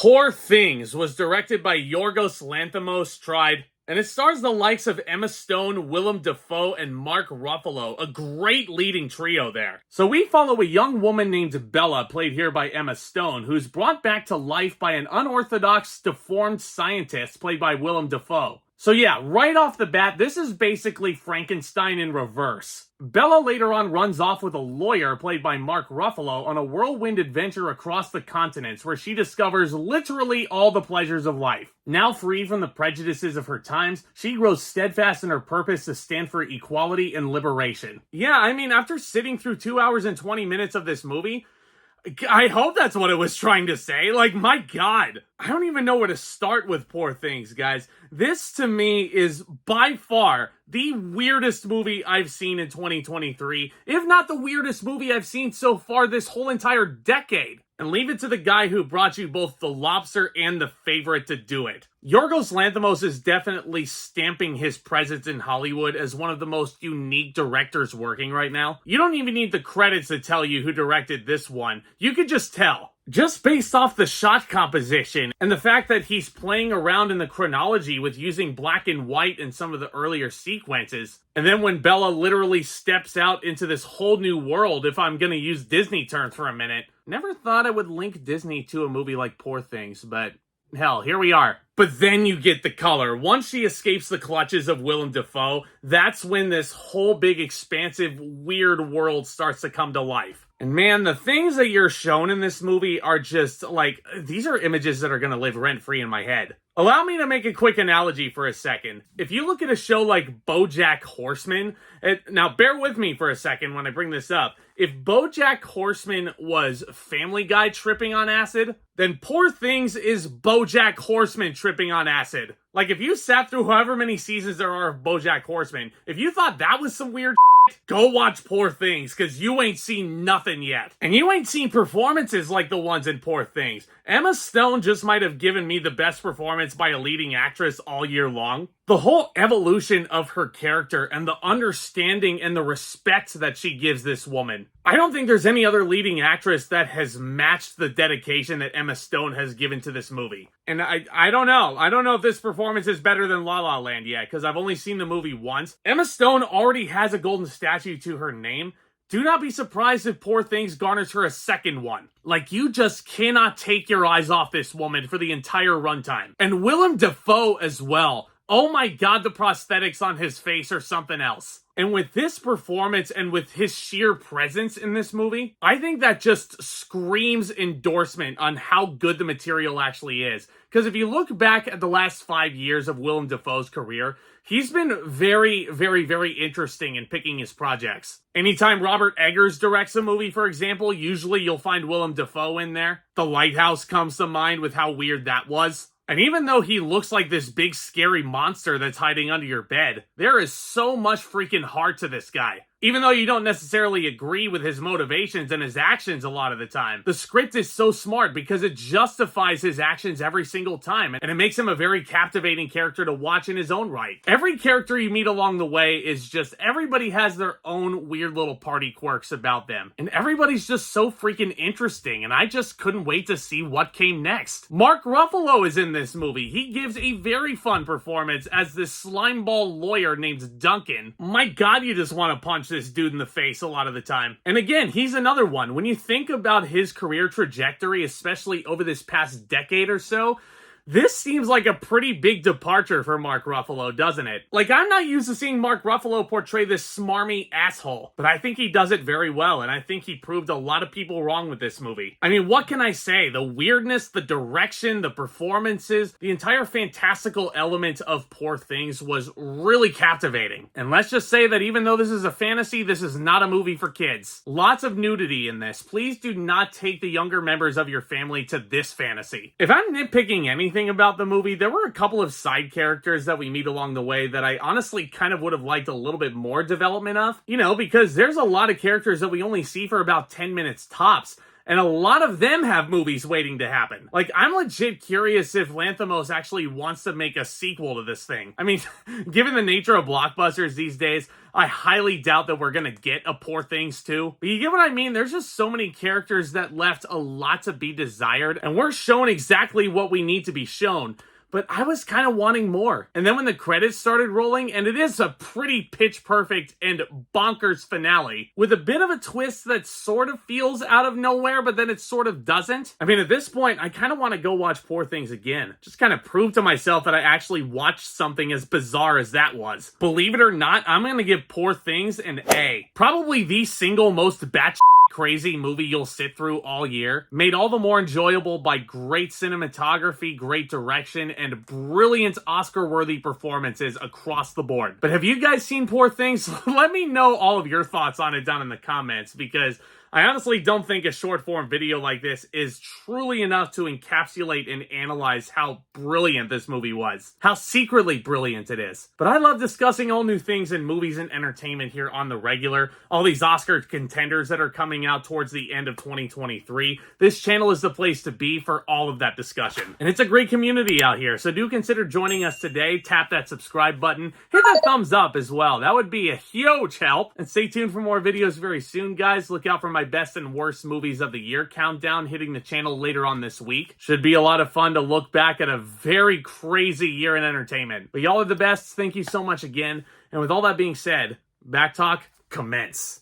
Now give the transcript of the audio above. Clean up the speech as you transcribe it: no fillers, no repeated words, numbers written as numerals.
Poor Things was directed by Yorgos Lanthimos, and it stars the likes of Emma Stone, Willem Dafoe, and Mark Ruffalo, a great leading trio there. So we follow a young woman named Bella, played here by Emma Stone, who's brought back to life by an unorthodox, deformed scientist played by Willem Dafoe. So yeah, right off the bat, this is basically Frankenstein in reverse. Bella later on runs off with a lawyer played by Mark Ruffalo on a whirlwind adventure across the continents where she discovers literally all the pleasures of life. Now freed from the prejudices of her times, she grows steadfast in her purpose to stand for equality and liberation. Yeah, I mean, after sitting through 2 hours and 20 minutes of this movie, I hope that's what it was trying to say. Like, my God. I don't even know where to start with Poor Things, guys. This, to me, is by far the weirdest movie I've seen in 2023, if not the weirdest movie I've seen so far this whole entire decade. And leave it to the guy who brought you both The Lobster and The Favorite to do it. Yorgos Lanthimos is definitely stamping his presence in Hollywood as one of the most unique directors working right now. You don't even need the credits to tell you who directed this one. You could just tell. Just based off the shot composition and the fact that he's playing around in the chronology with using black and white in some of the earlier sequences. And then when Bella literally steps out into this whole new world, if I'm gonna use Disney terms for a minute. Never thought I would link Disney to a movie like Poor Things, but hell, here we are. But then you get the color. Once she escapes the clutches of Willem Dafoe, that's when this whole big, expansive, weird world starts to come to life. And man, the things that you're shown in this movie are just, like, these are images that are going to live rent-free in my head. Allow me to make a quick analogy for a second. If you look at a show like BoJack Horseman, now bear with me for a second when I bring this up. If BoJack Horseman was Family Guy tripping on acid, then Poor Things is BoJack Horseman tripping on acid. Like, if you sat through however many seasons there are of BoJack Horseman, if you thought that was some weird go watch Poor Things, because you ain't seen nothing yet. And you ain't seen performances like the ones in Poor Things. Emma Stone just might have given me the best performance by a leading actress all year long. The whole evolution of her character and the understanding and the respect that she gives this woman. I don't think there's any other leading actress that has matched the dedication that Emma Stone has given to this movie. And I don't know. I don't know if this performance is better than La La Land yet, because I've only seen the movie once. Emma Stone already has a golden statue to her name. Do not be surprised if Poor Things garners her a second one. Like, you just cannot take your eyes off this woman for the entire runtime. And Willem Dafoe as well. Oh my God, the prosthetics on his face are something else. And with this performance and with his sheer presence in this movie, I think that just screams endorsement on how good the material actually is. Because if you look back at the last 5 years of Willem Dafoe's career, he's been very, very, very interesting in picking his projects. Anytime Robert Eggers directs a movie, for example, usually you'll find Willem Dafoe in there. The Lighthouse comes to mind with how weird that was. And even though he looks like this big scary monster that's hiding under your bed, there is so much freaking heart to this guy. Even though you don't necessarily agree with his motivations and his actions a lot of the time, the script is so smart because it justifies his actions every single time, and it makes him a very captivating character to watch in his own right. Every character you meet along the way is just, everybody has their own weird little party quirks about them, and everybody's just so freaking interesting, and I just couldn't wait to see what came next. Mark Ruffalo is in this movie. He gives a very fun performance as this slimeball lawyer named Duncan. My God, you just want to punch this dude in the face a lot of the time. And again, he's another one. When you think about his career trajectory, especially over this past decade or so, this seems like a pretty big departure for Mark Ruffalo, doesn't it? Like, I'm not used to seeing Mark Ruffalo portray this smarmy asshole, but I think he does it very well, and I think he proved a lot of people wrong with this movie. I mean, what can I say? The weirdness, the direction, the performances, the entire fantastical element of Poor Things was really captivating. And let's just say that even though this is a fantasy, this is not a movie for kids. Lots of nudity in this. Please do not take the younger members of your family to this fantasy. If I'm nitpicking anything about the movie, there were a couple of side characters that we meet along the way that I honestly kind of would have liked a little bit more development of. You know, because there's a lot of characters that we only see for about 10 minutes tops. and a lot of them have movies waiting to happen. Like, I'm legit curious if Lanthimos actually wants to make a sequel to this thing. I mean, given the nature of blockbusters these days, I highly doubt that we're gonna get a Poor Things 2. But you get what I mean? There's just so many characters that left a lot to be desired, and we're shown exactly what we need to be shown. But I was kind of wanting more. And then when the credits started rolling, and it is a pretty pitch perfect and bonkers finale, with a bit of a twist that sort of feels out of nowhere, but then it sort of doesn't. I mean, at this point, I kind of want to go watch Poor Things again. Just kind of prove to myself that I actually watched something as bizarre as that was. Believe it or not, I'm going to give Poor Things an A. Probably the single most batshit crazy movie you'll sit through all year, made all the more enjoyable by great cinematography, great direction, and brilliant Oscar-worthy performances across the board. But have you guys seen Poor Things? Let me know all of your thoughts on it down in the comments, because I honestly don't think a short-form video like this is truly enough to encapsulate and analyze how brilliant this movie was. How secretly brilliant it is. But I love discussing all new things in movies and entertainment here on the regular. All these Oscar contenders that are coming out towards the end of 2023. This channel is the place to be for all of that discussion. And it's a great community out here, so do consider joining us today. Tap that subscribe button. Hit that thumbs up as well. That would be a huge help. And stay tuned for more videos very soon, guys. Look out for my best and worst movies of the year countdown hitting the channel later on this week. Should be a lot of fun to look back at a very crazy year in entertainment. But y'all are the best. Thank you so much again. And with all that being said, Back Talk, commence.